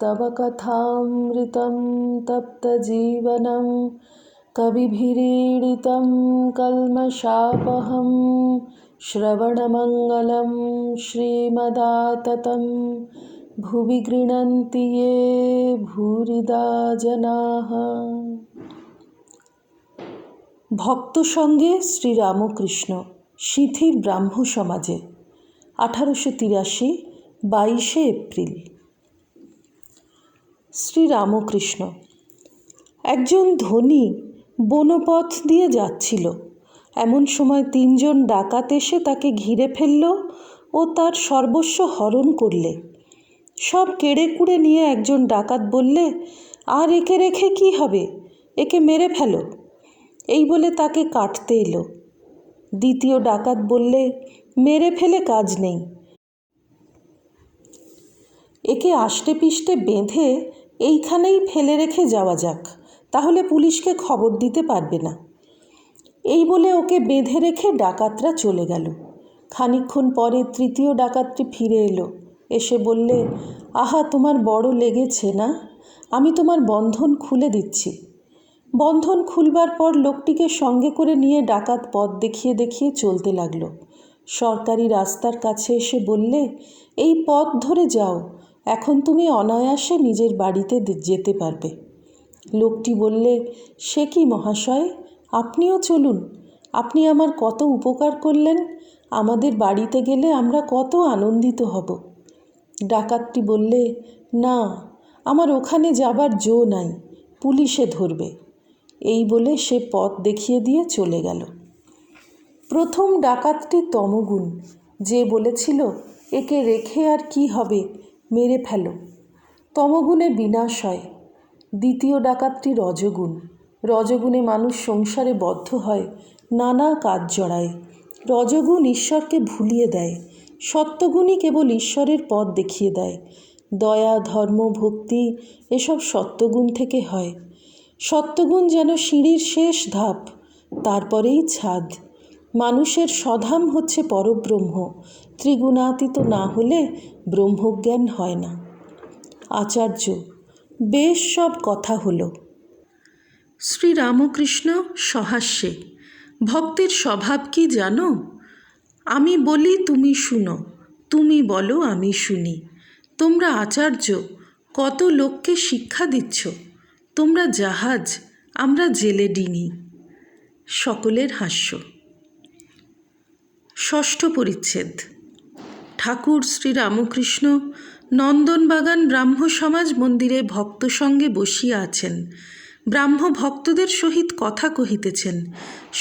तव कथामृतं तप्तजीवनं कविभिरीडितं कल्मषापहं श्रवणमङ्गलं श्रीमदाततं भुवि गृह्णन्ति ये भूरिदा जनाः। ভক্ত সঙ্গে শ্রীরামকৃষ্ণ সিঁথির ব্রাহ্ম সমাজে 1883 22শে এপ্রিল। শ্রীরামকৃষ্ণ। একজন ধনী বনপথ দিয়ে যাচ্ছিল। এমন সময় 3 জন ডাকাত এসে তাকে ঘিরে ফেলল ও তার সর্বস্ব হরণ করলে। সব কেড়ে কুড়ে নিয়ে একজন ডাকাত বললে, আর একে রেখে কি হবে, একে মেরে ফেলো। এই বলে তাকে কাটতে এলো। দ্বিতীয় ডাকাত বললে, মেরে ফেলে কাজ নেই, একে আষ্টে পিষ্টে বেঁধে এইখানেই ফেলে রেখে যাওয়া যাক, তাহলে পুলিশকে খবর দিতে পারবে না। এই বলে ওকে বেঁধে রেখে ডাকাতরা চলে গেল। খানিকক্ষণ পরে তৃতীয় ডাকাতটি ফিরে এলো। এসে বললে, আহা, তোমার বড় লেগেছে না, আমি তোমার বন্ধন খুলে দিচ্ছি। বন্ধন খুলবার পর লোকটিকে সঙ্গে করে নিয়ে ডাকাত পথ দেখিয়ে দেখিয়ে চলতে লাগলো। সরকারি রাস্তার কাছে এসে বললে, এই পথ ধরে যাও, এখন তুমি অনায়াসে নিজের বাড়িতে যেতে পারবে। লোকটি বললে, সে কি মহাশয়, আপনিও চলুন, আপনি আমার কত উপকার করলেন, আমাদের বাড়িতে গেলে আমরা কত আনন্দিত হব। ডাকাতটি বললে, না, আমার ওখানে যাবার জো নাই, পুলিশে ধরবে। এই বলে সে পথ দেখিয়ে দিয়ে চলে গেল। প্রথম ডাকাতটি তমগুণ, যে বলেছিল, একে রেখে আর কি হবে, মেরে ফেলো। তমগুণে বিনাশ হয়। দ্বিতীয় ডাকাতটি রজগুণ। রজগুণে মানুষ সংসারে বদ্ধ হয়, নানা কাজ জড়ায়। রজগুণ ঈশ্বরকে ভুলিয়ে দেয়। সত্যগুণই কেবল ঈশ্বরের পথ দেখিয়ে দেয়। দয়া, ধর্ম, ভক্তি এসব সত্যগুণ থেকে হয়। সত্যগুণ যেন সিঁড়ির শেষ ধাপ, তারপরেই ছাদ। মানুষের স্বধাম হচ্ছে পরব্রহ্ম। ত্রিগুণাতীত না হলে ব্রহ্মজ্ঞান হয় না। আচার্য। বেশ সব কথা হলো। শ্রীরামকৃষ্ণ সহাস্যে। ভক্তের স্বভাব কি জানো? আমি বলি তুমি শুনো, তুমি বলো আমি শুনি। তোমরা আচার্য, কত লোককে শিক্ষা দিচ্ছ। তোমরা জাহাজ, আমরা জেলে ডিঙি। সকলের হাস্য। ষষ্ঠ পরিচ্ছেদ। ঠাকুর শ্রীরামকৃষ্ণ নন্দনবাগান ব্রাহ্ম সমাজ মন্দিরে ভক্ত সঙ্গে বসিয়া আছেন। ব্রাহ্ম ভক্তদের সহিত কথা কহিতেছেন।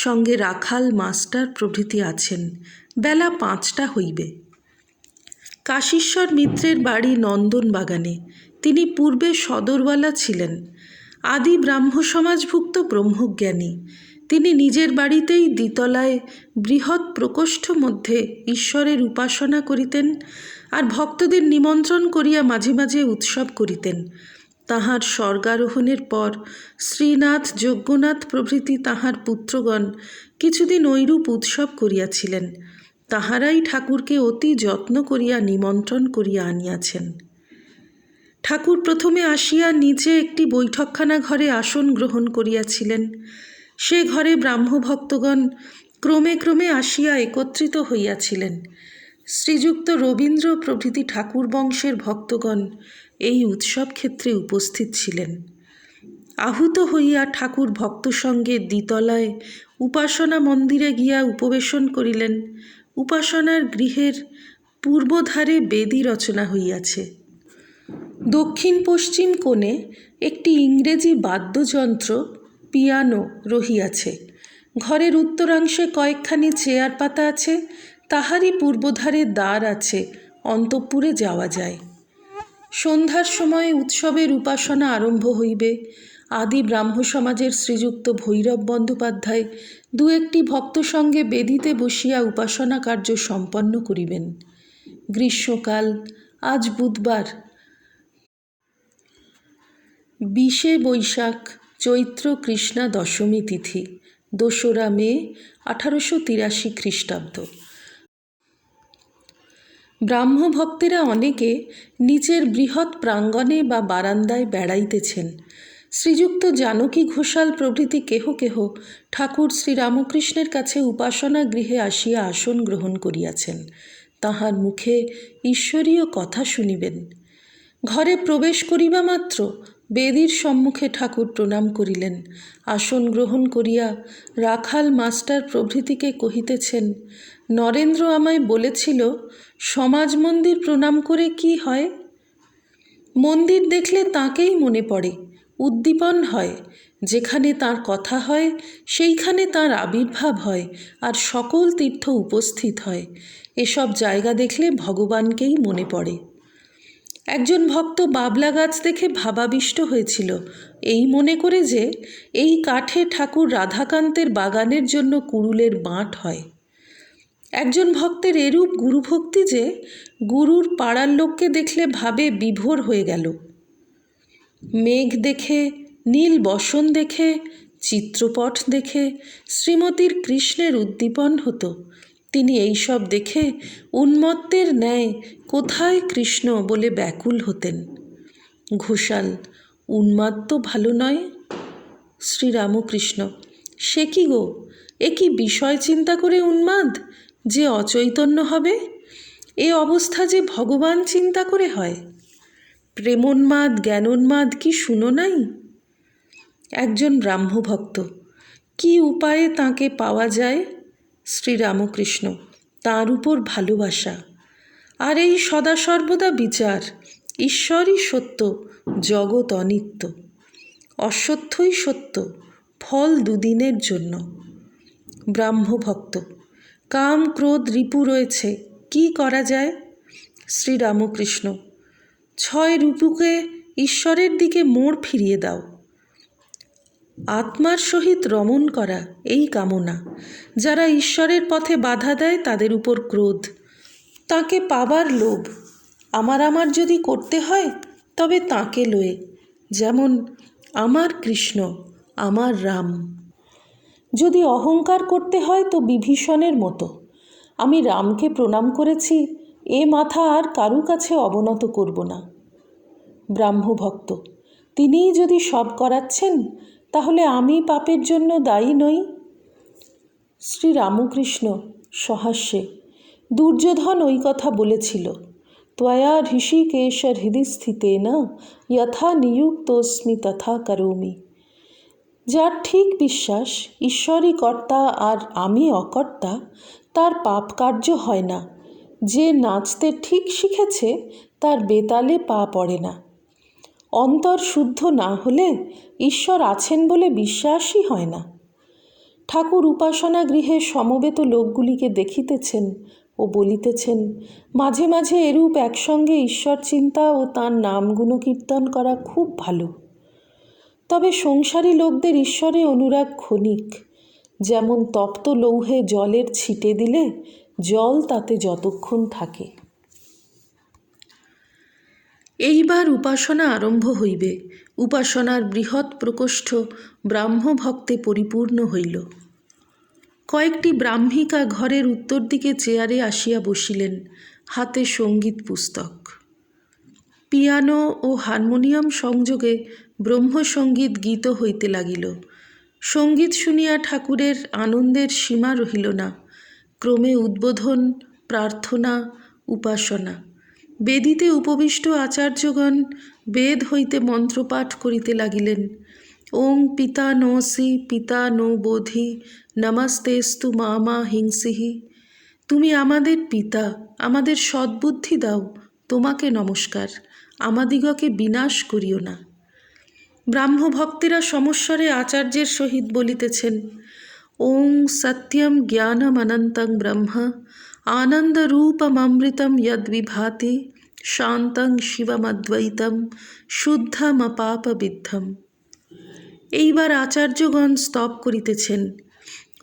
সঙ্গে রাখাল, মাস্টার প্রভৃতি আছেন। বেলা 5টা হইবে। কাশীশ্বর মিত্রের বাড়ি নন্দনবাগানে। তিনি পূর্বে সদরওয়ালা ছিলেন। আদি ব্রাহ্ম সমাজভুক্ত ব্রহ্মজ্ঞানী। তিনি নিজের বাড়িতেই দ্বিতলায় বৃহৎ প্রকোষ্ঠ মধ্যে ঈশ্বরের উপাসনা করিতেন, আর ভক্তদের নিমন্ত্রণ করিয়া মাঝে মাঝে উৎসব করিতেন। তাঁহার স্বর্গারোহণের পর শ্রীনাথ, যজ্ঞনাথ প্রভৃতি তাঁহার পুত্রগণ কিছুদিন ঐরূপ উৎসব করিয়াছিলেন। তাঁহারাই ঠাকুরকে অতি যত্ন করিয়া নিমন্ত্রণ করিয়া আনিয়াছেন। ঠাকুর প্রথমে আসিয়া নিজে একটি বৈঠকখানা ঘরে আসন গ্রহণ করিয়াছিলেন। সে ঘরে ব্রাহ্মভক্তগণ ক্রমে ক্রমে আসিয়া একত্রিত হইয়াছিলেন। শ্রীযুক্ত রবীন্দ্র প্রভৃতি ঠাকুর বংশের ভক্তগণ এই উৎসব ক্ষেত্রে উপস্থিত ছিলেন। আহুত হইয়া ঠাকুর ভক্ত সঙ্গে দ্বিতলায় উপাসনা মন্দিরে গিয়া উপবেশন করিলেন। উপাসনার গৃহের পূর্বধারে বেদী রচনা হইয়াছে। দক্ষিণ পশ্চিম কোণে একটি ইংরেজি বাদ্যযন্ত্র পিয়ানো রহিয়াছে। ঘরের উত্তরাংশে কয়েকখানি চেয়ার পাতা আছে। তাহারই পূর্বধারে দ্বার আছে, অন্তঃপুরে যাওয়া যায়। সন্ধ্যার সময় উৎসবের উপাসনা আরম্ভ হইবে। আদি ব্রাহ্ম সমাজের শ্রীযুক্ত ভৈরব বন্দ্যোপাধ্যায় 2-1টি ভক্ত সঙ্গে বেদিতে বসিয়া উপাসনা কার্য সম্পন্ন করিবেন। গ্রীষ্মকাল। আজ বুধবার, 20শে বৈশাখ, চৈত্র কৃষ্ণা দশমী তিথি, 2রা মে 1883 খ্রিস্টাব্দ। ব্রাহ্মভক্তেরা অনেকে নিচের বৃহৎ প্রাঙ্গণে বা বারান্দায় বেড়াইতেছেন। শ্রীযুক্ত জানকী ঘোষাল প্রভৃতি কেহ কেহ ঠাকুর শ্রীরামকৃষ্ণের কাছে উপাসনা গৃহে আসিয়া আসন গ্রহণ করিয়াছেন, তাহার মুখে ঈশ্বরীয় কথা শুনিবেন। ঘরে প্রবেশ করিবা মাত্র বেদীর সম্মুখে ঠাকুর প্রণাম করিলেন। আসন গ্রহণ করিয়া রাখাল মাস্টার প্রভৃতিকে কহিতেছেন, নরেন্দ্র আমায় বলেছিল সমাজ মন্দির প্রণাম করে কি হয়। মন্দির দেখলে তাঁকেই মনে পড়ে, উদ্দীপন হয়। যেখানে তাঁর কথা হয় সেইখানে তাঁর আবির্ভাব হয়, আর সকল তীর্থ উপস্থিত হয়। এসব জায়গা দেখলে ভগবানকেই মনে পড়ে। একজন ভক্ত বাবলা গাছ দেখে ভাবাবিষ্ট হয়েছিল, এই মনে করে যে এই কাঠে ঠাকুর রাধাকান্তের বাগানের জন্য কুড়ুলের বাঁট হয়। একজন ভক্তের এরূপ গুরুভক্তি যে গুরুর পাড়ার লোককে দেখলে ভাবে বিভোর হয়ে গেল। মেঘ দেখে, নীল বসন দেখে, চিত্রপট দেখে শ্রীমতীর কৃষ্ণের উদ্দীপন হতো। তিনি এইসব দেখে উন্মত্তের ন্যায় কোথায় কৃষ্ণ বলে ব্যাকুল হতেন। ঘোষাল: উন্মাদ ভালো নয়। শ্রীরামকৃষ্ণ: সে কি গো, এ কি বিষয় চিন্তা করে উন্মাদ, যে অচৈতন্য হবে? এ অবস্থা যে ভগবান চিন্তা করে হয়। প্রেমোন্মাদ জ্ঞানোন্মাদ কি শুনো নাই? একজন ব্রাহ্মভক্ত: কি উপায়ে তাঁকে পাওয়া যায়? শ্রীরামকৃষ্ণ: তাঁর উপর ভালোবাসা, আর এই সদা সর্বদা বিচার, ঈশ্বরই সত্য, জগৎ অনিত্য। অসত্যই সত্য, ফল দুদিনের জন্য। ব্রাহ্মভক্ত: কাম ক্রোধ রিপু রয়েছে, কি করা যায়? শ্রীরামকৃষ্ণ: ছয় রিপুকে ঈশ্বরের দিকে মোড় ফিরিয়ে দাও। আত্মার সহিত রমণ করা, এই কামনা। যারা ঈশ্বরের পথে বাধা দেয় তাদের উপর ক্রোধ, তাকে পাবার লোভ। আমার যদি করতে হয় তবে তাকে লয়ে, যেমন আমার কৃষ্ণ, আমার রাম। যদি অহংকার করতে হয় তো বিভীষণের মতো, আমি রামকে প্রণাম করেছি, এ মাথা আর কারু কাছে অবনত করব না। ব্রাহ্মভক্ত: তিনিই যদি সব করাচ্ছেন, তাহলে আমি পাপের জন্য দায়ী নই। শ্রীরামকৃষ্ণ সহাস্যে: দুর্যোধন ওই কথা বলেছিল, ত্বয়া ঋষিকেশ হৃদি স্থিতেন যথা নিযুক্তোস্মি তথা করোমি। যার ঠিক বিশ্বাস ঈশ্বরই কর্তা আর আমি অকর্তা, তার পাপ কার্য হয় না। যে নাচতে ঠিক শিখেছে তার বেতালে পা পড়ে না। অন্তর শুদ্ধ না হলে ঈশ্বর আছেন বলে বিশ্বাসই হয় না। ঠাকুর উপাসনা গৃহে সমবেত লোকগুলিকে দেখিতেছেন ও বলিতেছেন, মাঝে মাঝে এরূপ একসঙ্গে ঈশ্বর চিন্তা ও তাঁর নাম গুণকীর্তন করা খুব ভালো। তবে সংসারী লোকদের ঈশ্বরে অনুরাগ ক্ষণিক, যেমন তপ্ত লৌহে জলের ছিটে দিলে জল তাতে যতক্ষণ থাকে। এইবার উপাসনা আরম্ভ হইবে। উপাসনার বৃহৎ প্রকোষ্ঠ ব্রাহ্মভক্তে পরিপূর্ণ হইল। কয়েকটি ব্রাহ্মিকা ঘরের উত্তর দিকে চেয়ারে আসিয়া বসিলেন, হাতে সঙ্গীত পুস্তক। পিয়ানো ও হারমোনিয়াম সংযোগে ব্রহ্মসঙ্গীত গীত হইতে লাগিল। সঙ্গীত শুনিয়া ঠাকুরের আনন্দের সীমা রহিল না। ক্রমে উদ্বোধন, প্রার্থনা, উপাসনা। বেদিতে উপবিষ্ট আচার্যগণ বেদ হইতে মন্ত্রপাঠ করিতে লাগিলেন। ওং পিতা নোসি পিতা নো বোধি নমস্তেস্তু মা হিংসিঃ। তুমি আমাদের পিতা, আমাদের সদ্বুদ্ধি দাও, তোমাকে নমস্কার, আমাদিগকে বিনাশ করিও না। ব্রাহ্মভক্তেরা সমস্বরে আচার্যের সহিত বলিতেছেন, ওং সত্যম জ্ঞানম অনন্তং ব্রহ্ম আনন্দরূপমৃতম যদ্বিভাতি শান্তং শিবমদ্বৈতম শুদ্ধমপাপবিদ্ধম। এইবার আচার্যগণ স্তব করিতেছেন,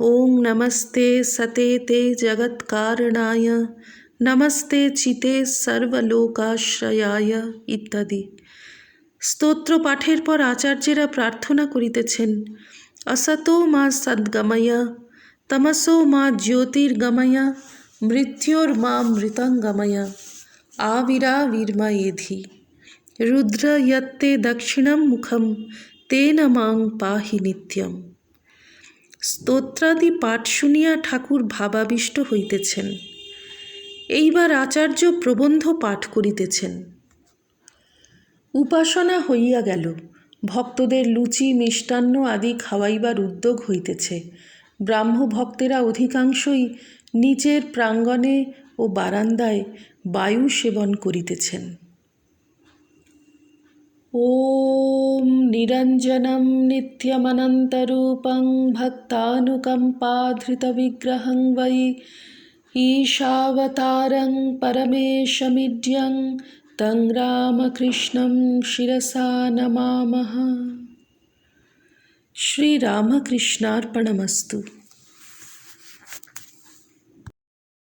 ওং নমস্তে সতে তে জগৎকারণায় নমস্তে চিতে সর্বলোকাশ্রয়ায় ইত্যাদি। স্তোত্র পাঠের পর আচার্যেরা প্রার্থনা করিতেছেন, असतो मा सद्गमय तमसो मा ज्योतिर्गमय মৃত্যুর্মামৃতাঙ্গময় আবিরাবির্ময়েধি রুদ্র ইয়ত্তে দক্ষিণম মুখম তেন মাং পাহি নিত্যম। স্তোত্রাদি পাঠ শুনিয়া ঠাকুর ভাবাবিষ্ট হইতেছেন। এইবার আচার্য প্রবন্ধ পাঠ করিতেছেন। উপাসনা হইয়া গেল। ভক্তদের লুচি মিষ্টান্ন আদি খাওয়াইবার উদ্যোগ হইতেছে। ব্রাহ্মভক্তেরা অধিকাংশই নিচের প্রাঙ্গণে ও বারান্দায় বায়ু সেবন করিতেছেন। ওম নিরঞ্জনম নিত্যমনন্তরূপং ভক্তানুকম্পাধৃতবিগ্রহং বৈ ঈশাবতারং পরমেশমিড্যং তং রামকৃষ্ণং শিরসা নমামঃ। শ্রীরামকৃষ্ণার্পণমস্তু।